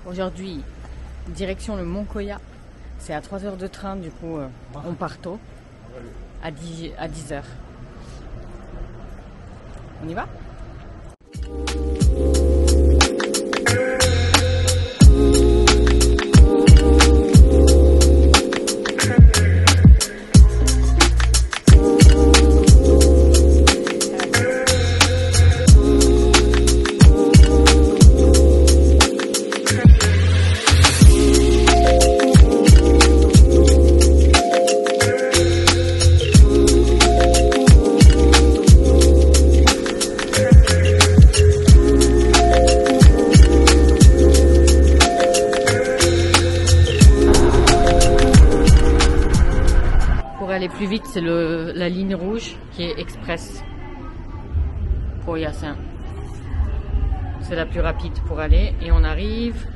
Aujourd'hui, direction le Mont Koya. C'est à 3 heures de train, du coup, on part tôt, à 10 heures. On y va ? Pour aller plus vite, c'est la ligne rouge qui est express pour Yasen. C'est la plus rapide pour aller et on arrive.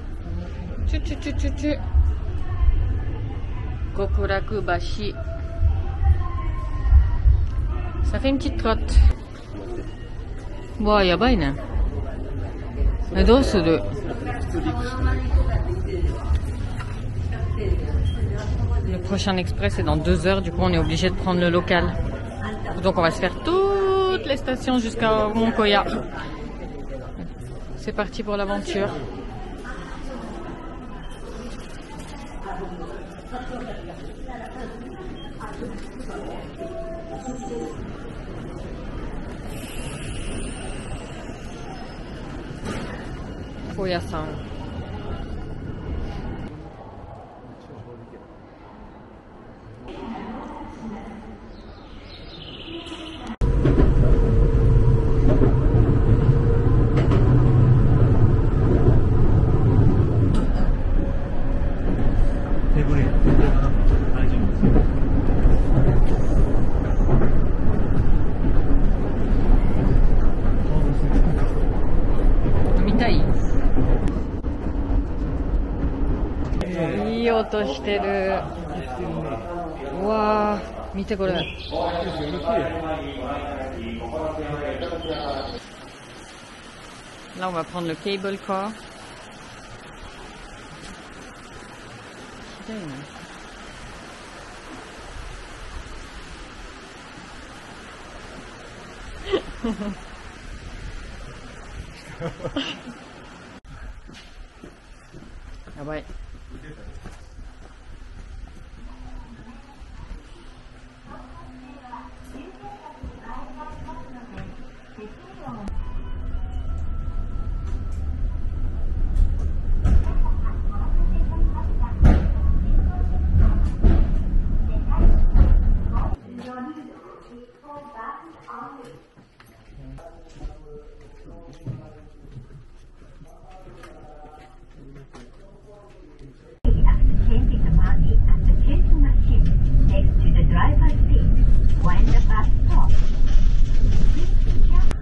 Kokurakubashi. Ça fait une petite trotte. Wow, yabai ne. Maisどうする? Le prochain express est dans 2 heures, du coup on est obligé de prendre le local. Donc on va se faire toutes les stations jusqu'à Mont Koya. C'est parti pour l'aventure. Koya-san.いい音してる。うわー、見てこれ。Là, on va prendre le cable car. Ah ouais.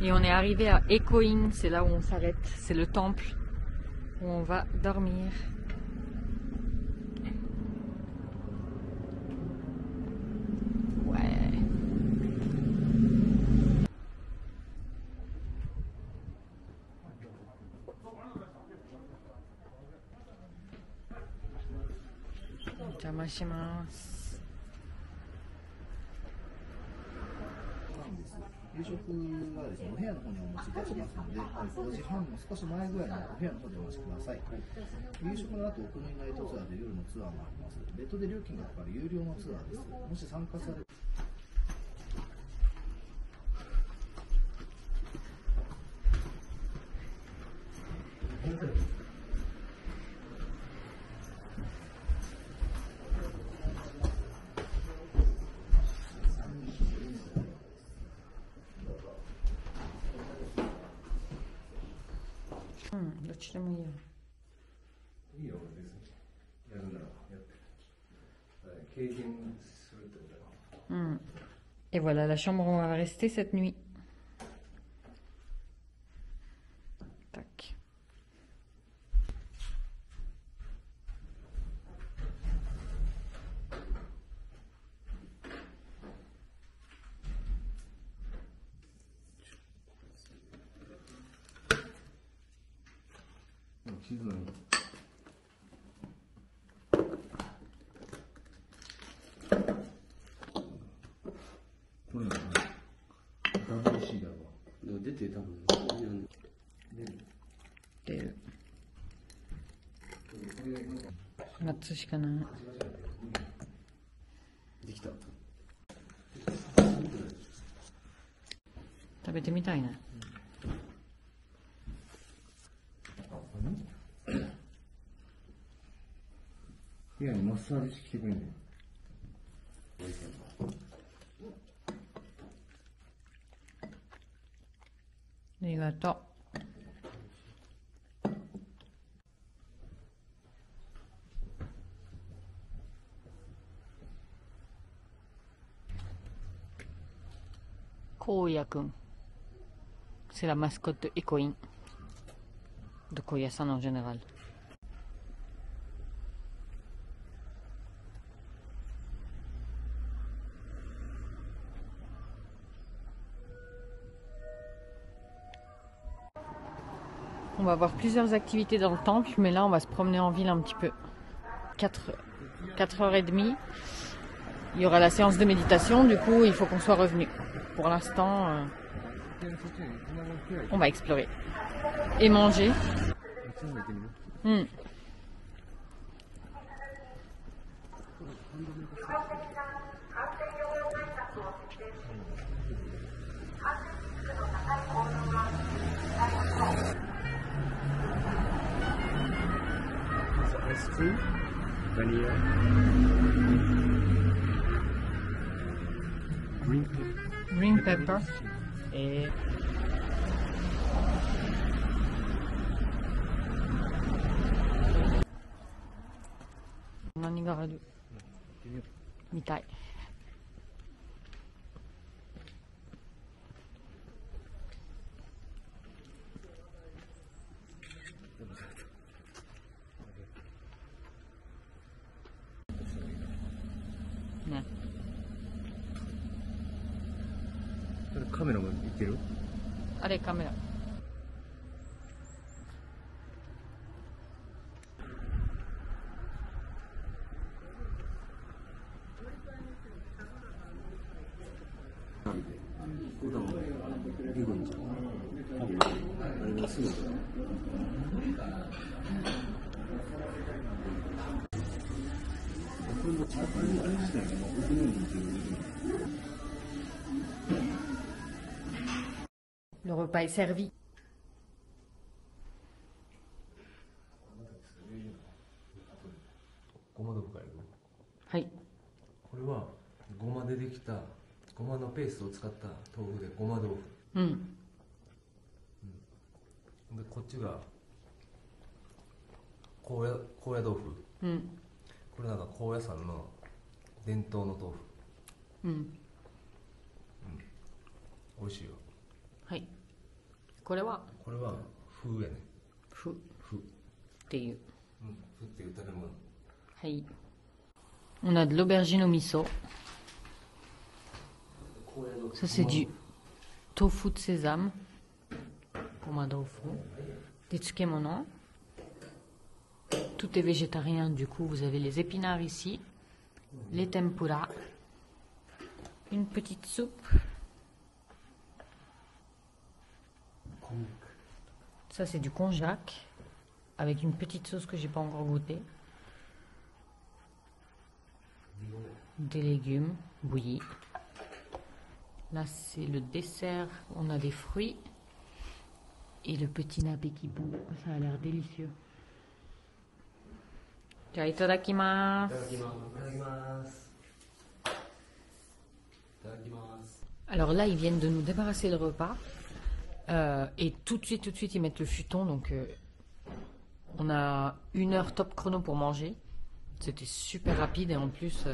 Et on est arrivé à Ekoin, c'est là où on s'arrête, c'est le temple où on va dormir. Ouais. Jamashimasu. 夕食はですね、お部屋の方にお持ちいたしますので、5時半の少し前ぐらいにお部屋の方でお待ちください。夕食の後、奥のナイトツアーで夜のツアーもあります。ベッドで料金がかかる有料のツアーです。もし参加されどっちでもいいよ。いいよ、別に。やるならやって。経験するってことだよ。Et voilà la chambre où on va rester cette nuit. Tac. て多分出る。夏しかない。できた。食べてみたいね。部屋にマッサージしてきてくれんねん。ありがとう。荒野くん。C'est la mascotte de Ecoin. De Koya-san en général. On va avoir plusieurs activités dans le temple, mais là on va se promener en ville un petit peu. 4h30. Il y aura la séance de méditation, du coup il faut qu'on soit revenu. Pour l'instant, on va explorer. Et manger. Ice cream, vanilla, Green pepper. Et何があるみたい。ね。カメラもいってる？あれカメラ。Le repas est servi. ごま豆腐からいく。はい。これはごまでできたごまのペーストを使った豆腐でごま豆腐。うん。でこっちが高野豆腐。うん。これなんか高野山の伝統の豆腐。うん。美味しいよ。はい。これはこれは風やね。ふっ風。ていう。風っていう食べ物。はい。On a de l'aubergine au miso. Ça c'est du tofu de sésame. Goma tofu. Des tsukemono. Tout est végétarien, du coup vous avez les épinards ici, les tempura, une petite soupe. Ça c'est du konjac avec une petite sauce que j'ai pas encore goûtée. Des légumes bouillis. Là c'est le dessert, on a des fruits et le petit nappé qui bout. Ça a l'air délicieux. じゃあいただきます。Alors là, ils viennent de nous débarrasser le repas. Et tout de suite, ils mettent le futon. Donc, on a 1 heure top chrono pour manger. C'était super rapide. Et en plus,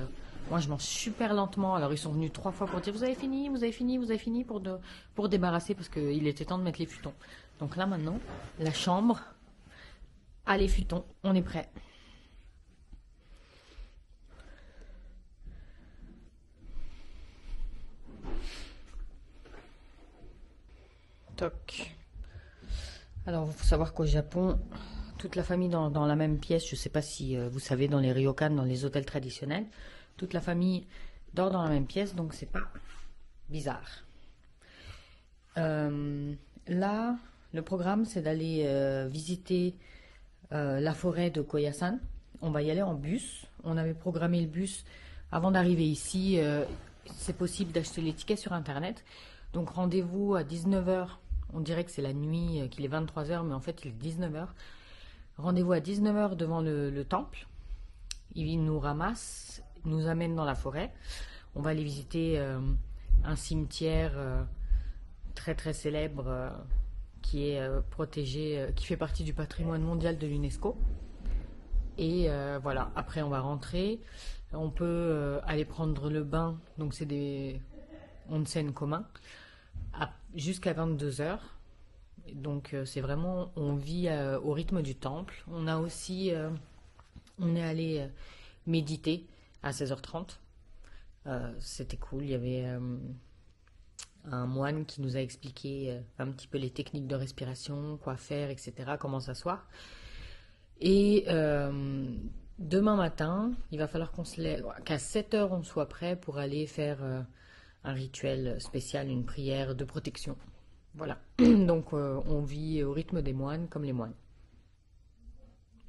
moi, je mange super lentement. Alors, ils sont venus 3 fois pour dire, vous avez fini, vous avez fini, vous avez fini, pour débarrasser parce qu'il était temps de mettre les futons. Donc là, maintenant, la chambre a les futons. On est prêt. Toc. Alors, il faut savoir qu'au Japon, toute la famille dans la même pièce, je ne sais pas si vous savez, dans les ryokan, dans les hôtels traditionnels, toute la famille dort dans la même pièce, donc c'est pas bizarre. Là, le programme, c'est d'aller visiter la forêt de Koyasan. On va y aller en bus. On avait programmé le bus avant d'arriver ici. C'est possible d'acheter les tickets sur Internet. Donc rendez-vous à 19 h. On dirait que c'est la nuit, qu'il est 23 h, mais en fait il est 19 h. Rendez-vous à 19 h devant le temple. Il nous ramasse, nous amène dans la forêt. On va aller visiter un cimetière très très célèbre qui est protégé, qui fait partie du patrimoine mondial de l'UNESCO. Et voilà, après on va rentrer. On peut aller prendre le bain, donc c'est des onsen communs, jusqu'à 22 h. Donc c'est vraiment, on vit au rythme du temple. On a aussi, on est allé méditer à 16 h 30. C'était cool, il y avait un moine qui nous a expliqué un petit peu les techniques de respiration, quoi faire, etc., comment s'asseoir. Et demain matin, il va falloir qu'à 7 h on soit prêt pour aller faire un rituel spécial, une prière de protection. Voilà, donc on vit au rythme des moines comme les moines.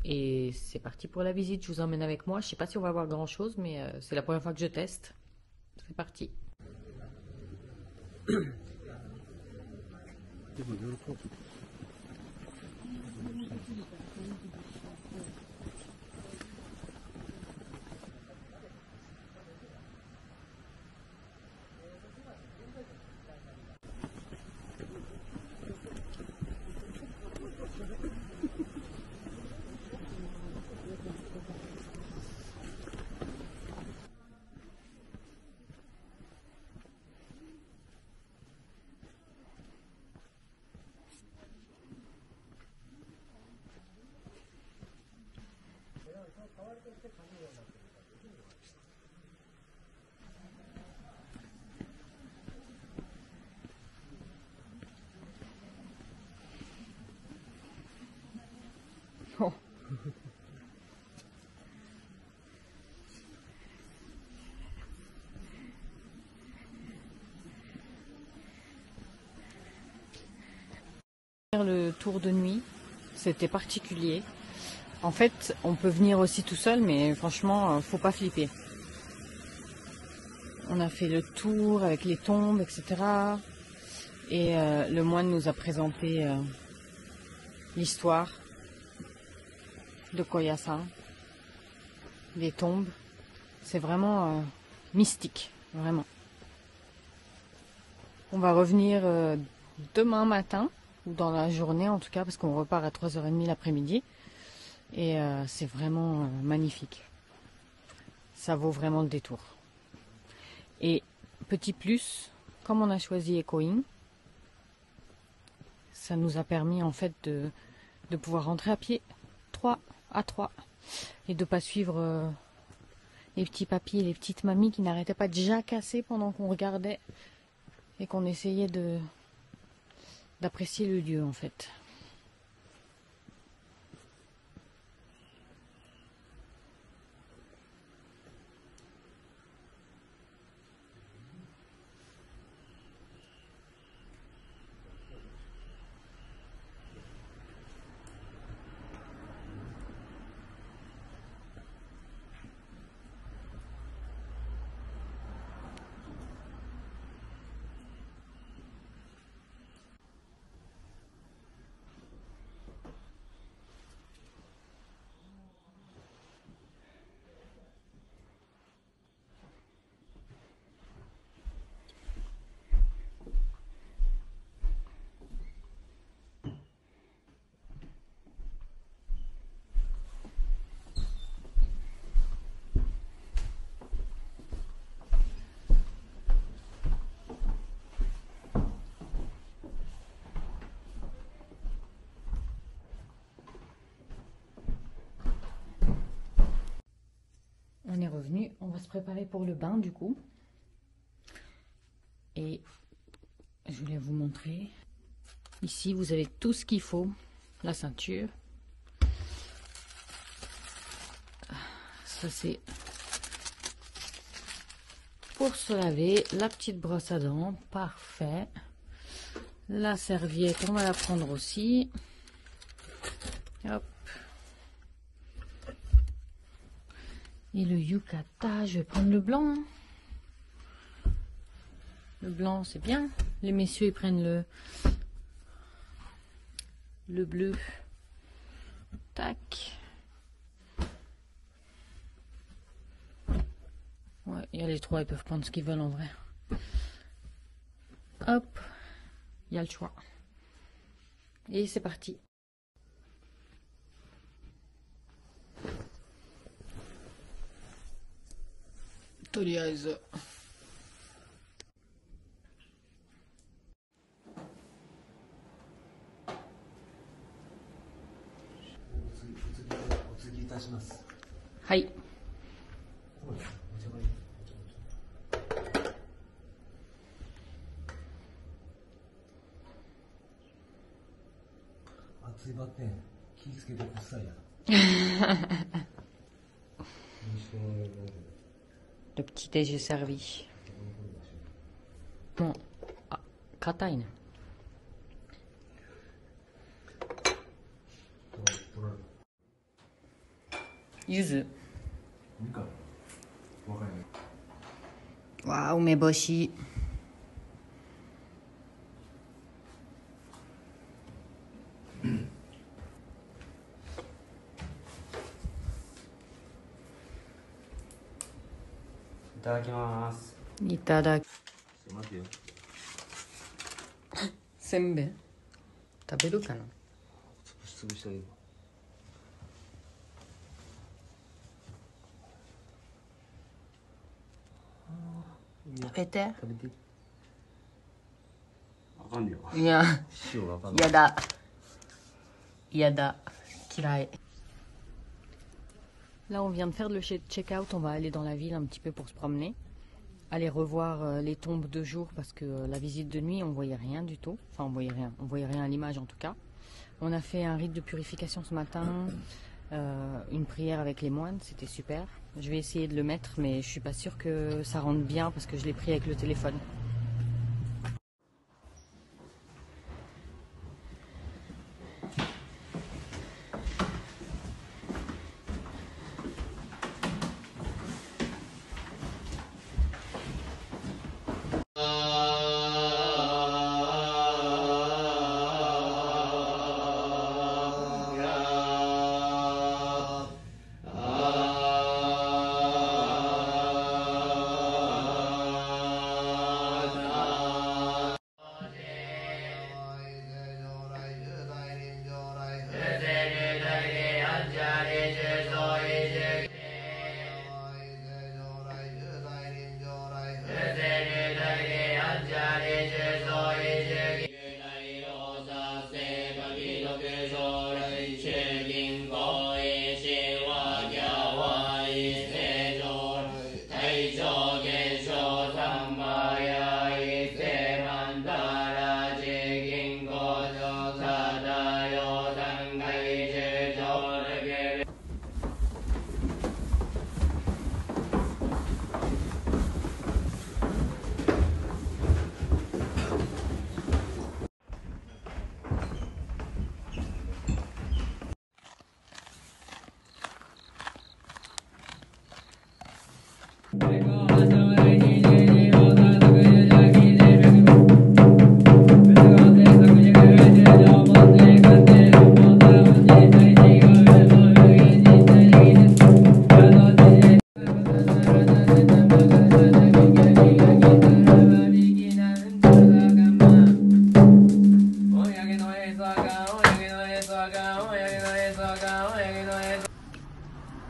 Et c'est parti pour la visite, je vous emmène avec moi. Je ne sais pas si on va voir grand chose, mais c'est la première fois que je teste. C'est parti. Oh. Le tour de nuit, c'était particulier. En fait, on peut venir aussi tout seul, mais franchement, faut pas flipper. On a fait le tour avec les tombes, etc. Et le moine nous a présenté l'histoire de Koyasan, des tombes. C'est vraiment mystique, vraiment. On va revenir demain matin, ou dans la journée en tout cas, parce qu'on repart à 3 h 30 l'après-midi. Et c'est vraiment magnifique. Ça vaut vraiment le détour. Et petit plus, comme on a choisi Ekoin, ça nous a permis en fait de pouvoir rentrer à pied 3 à 3 et de ne pas suivre les petits papis et les petites mamies qui n'arrêtaient pas de jacasser pendant qu'on regardait et qu'on essayait d'apprécier le lieu en fait. On est revenu, on va se préparer pour le bain du coup. Et je voulais vous montrer. Ici, vous avez tout ce qu'il faut. La ceinture. Ça, c'est pour se laver. La petite brosse à dents. Parfait. La serviette, on va la prendre aussi. Hop. Et le yukata, je vais prendre le blanc. Le blanc, c'est bien. Les messieurs, ils prennent le bleu. Tac. Ouais, il y a les trois, ils peuvent prendre ce qu'ils veulent en vrai. Hop. Il y a le choix. Et c'est parti. Toliaise. Hi. Le petit déj est servi. Bon. Ah,硬いね。柚子。わあ、梅干し。いただきます。いただき。待てよ。せんべい食べるかな。潰してあげる。食べて。食べて。あかんねよ。いや、塩わかんない。やだ。やだ。嫌い。Là, on vient de faire le check-out. On va aller dans la ville un petit peu pour se promener. Aller revoir les tombes de jour parce que la visite de nuit, on voyait rien du tout. Enfin, on voyait rien. On voyait rien à l'image en tout cas. On a fait un rite de purification ce matin. Une prière avec les moines. C'était super. Je vais essayer de le mettre, mais je suis pas sûre que ça rentre bien parce que je l'ai pris avec le téléphone.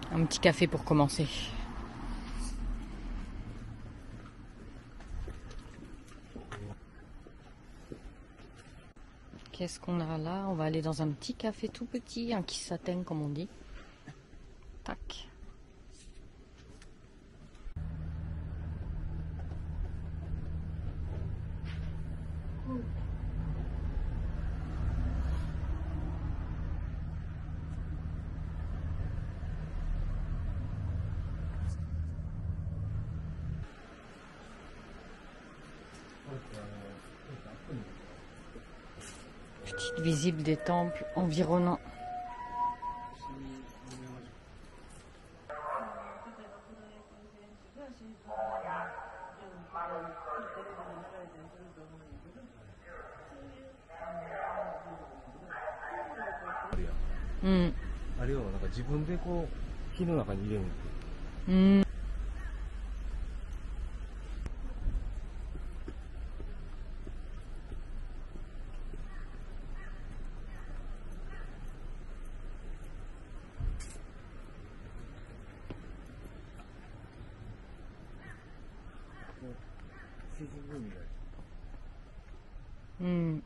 Un petit café pour commencer. Qu'est-ce qu'on a là? On va aller dans un petit café tout petit, un kissaten comme on dit. Tac. visible des temples environnants. Mm. あれをなんか自分でこう火の中に入れるんですよ。Mm. Mm.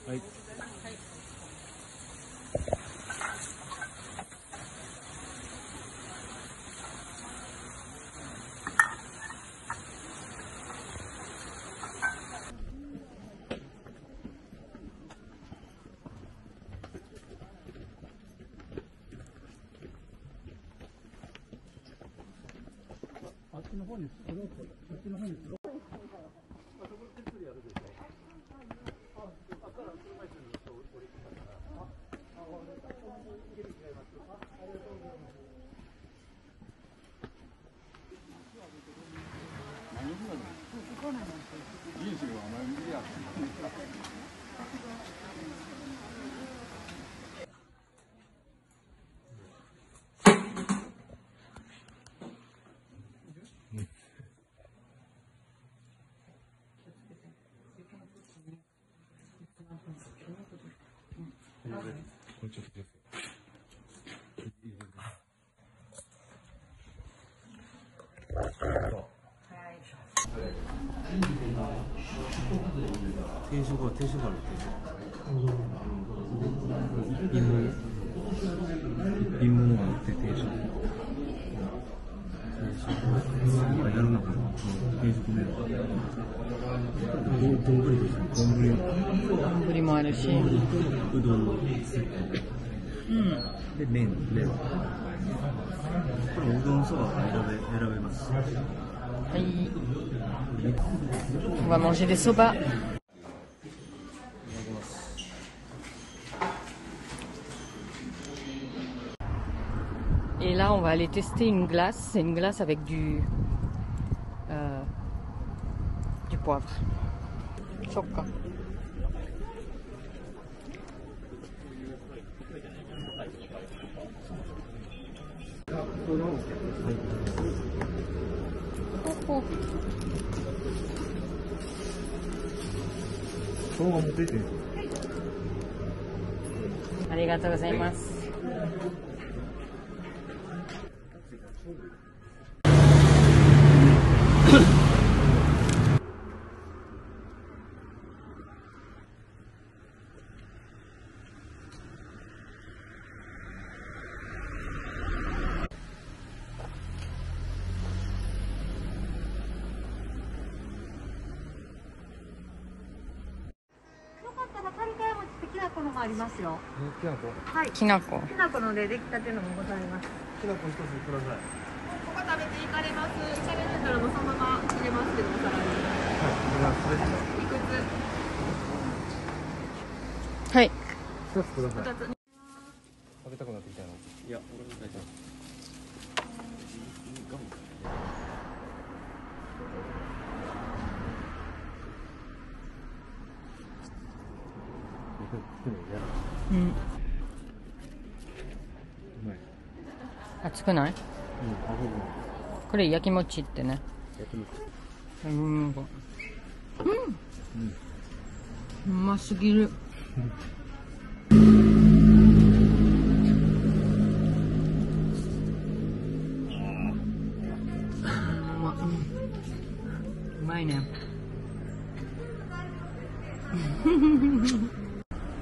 はい。あっちの方にスロープ、そっちの方にスロープ。これちょっとです。定食は定食ある定食。一品物があって定食。やるのかな。定食ね。丼ですね。丼もあるし。うどんのセット。で麺。これうどんそばから選べます。はい。On va manger des soba. Et là, on va aller tester une glace. C'est une glace avec du poivre. Choca. Oh. 生姜も出てる。ありがとうございます。よかったらカリカヤ餅ってきな粉のもありますよ。きなこはい。きなこ。きな粉ので出来たてのもございます。きなこ一つください。ここ食べていかれます。チャレンジしたらもうそのまま入れますけど、お皿に。いくつ？はい。一つください。二つ。食べたくなってきたの。いや、俺も大丈夫。うん。うまい。熱くない？これ焼き餅ってね。うますぎる。うまいね。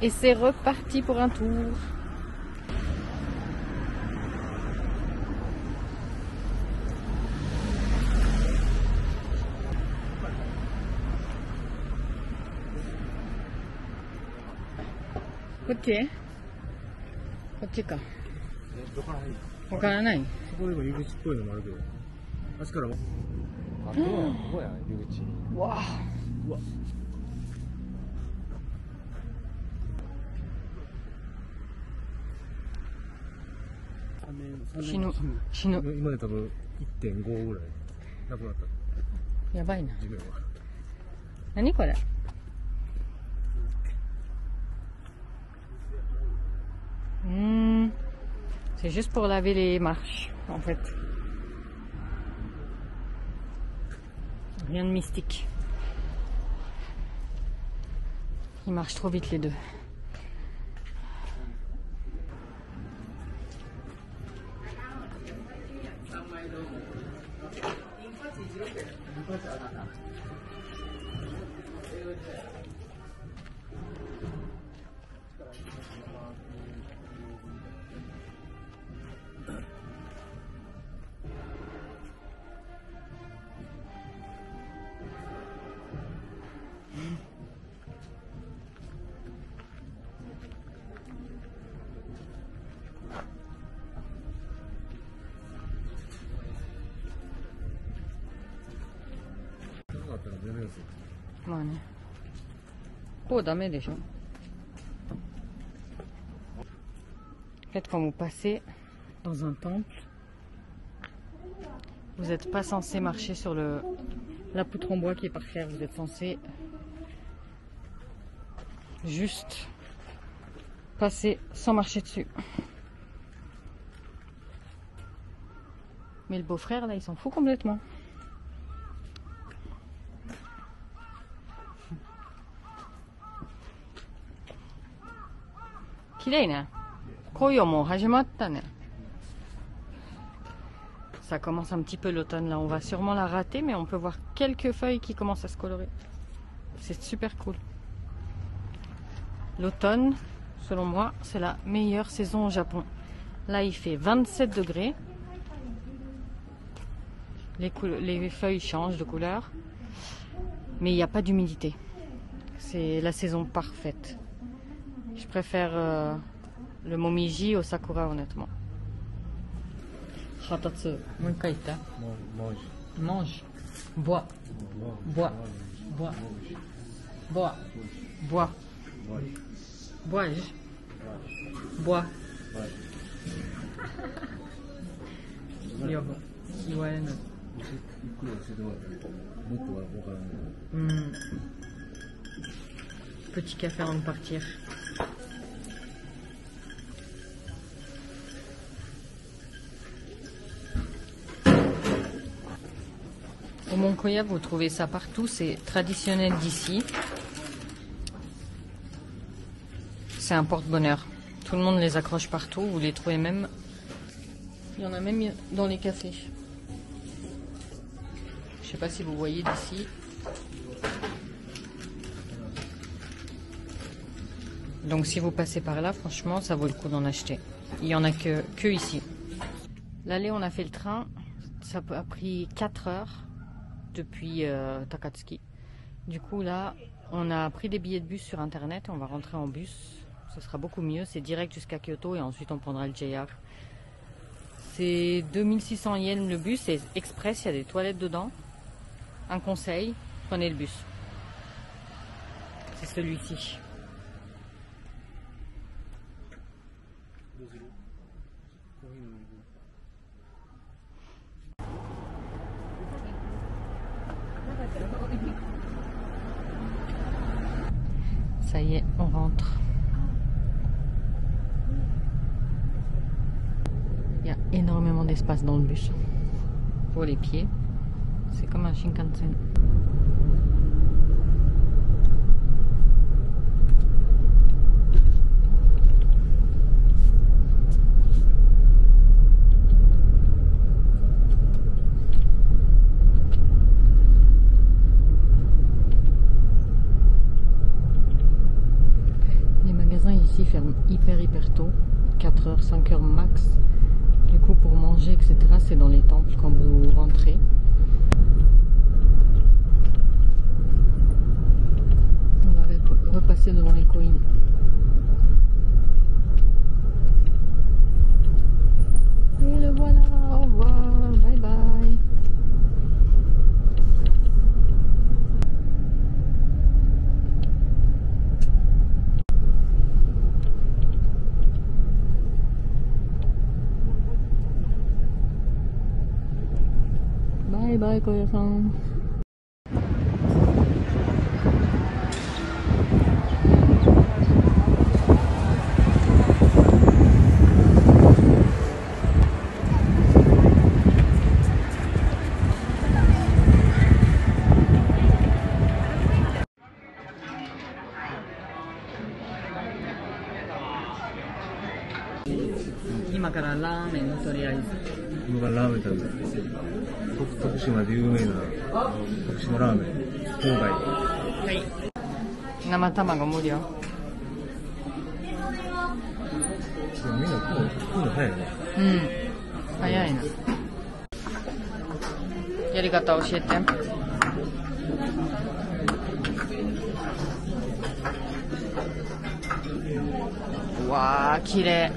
Et c'est reparti pour un tour. Ok. こっちか。どこら辺？わからない。そこでも入り口っぽいのもあるけど。あっちからも。あ、ここや、入り口。わあ。うわ。死ぬ。死ぬ。今で多分 1.5 ぐらいなくなった。やばいな。寿命は。何これ。C'est juste pour laver les marches, en fait. Rien de mystique. Ils marchent trop vite les deux. Oh, damé déjà. En fait, quand vous passez dans un temple, vous n'êtes pas censé marcher sur la poutre en bois qui est par terre. Vous êtes censé juste passer sans marcher dessus. Mais le beau-frère, là, il s'en fout complètement. Ça commence un petit peu l'automne là, on va sûrement la rater, mais on peut voir quelques feuilles qui commencent à se colorer. C'est super cool. L'automne, selon moi, c'est la meilleure saison au Japon. Là, il fait 27 degrés. Les feuilles changent de couleur, mais il n'y a pas d'humidité. C'est la saison parfaite. Je préfère le momiji au sakura, honnêtement. Hatatsu. Mange. Bois. Bois. Bois. Bois. Bois. Bois. Bois. Petit café avant de partir. Au Monkoya, vous trouvez ça partout, c'est traditionnel d'ici. C'est un porte-bonheur. Tout le monde les accroche partout, vous les trouvez même. Il y en a même dans les cafés. Je sais pas si vous voyez d'ici. Donc si vous passez par là, franchement, ça vaut le coup d'en acheter. Il y en a que ici. L'aller, on a fait le train. Ça a pris 4 heures depuis Takatsuki. Du coup, là, on a pris des billets de bus sur internet et on va rentrer en bus. Ce sera beaucoup mieux. C'est direct jusqu'à Kyoto et ensuite on prendra le JR. C'est 2600 yens le bus. C'est express, il y a des toilettes dedans. Un conseil, prenez le bus. C'est celui-ci. Ça y est, on rentre. Il y a énormément d'espace dans le bus. Pour les pieds. C'est comme un Shinkansen. Les magasins ici ferment hyper tôt. 4h, 5h max. Du coup, pour manger, etc., c'est dans les temples quand vous rentrez. On va repasser devant les coins. Et le voilà, au revoir, bye bye. Bye bye, Koya-san.今からラーメンとりあえず。今からラーメン食べた。徳島で有名な徳島ラーメン郊外。はい。生卵無料。みんな来るの早いね。うん。早いな。やり方教えて。うわー、綺麗。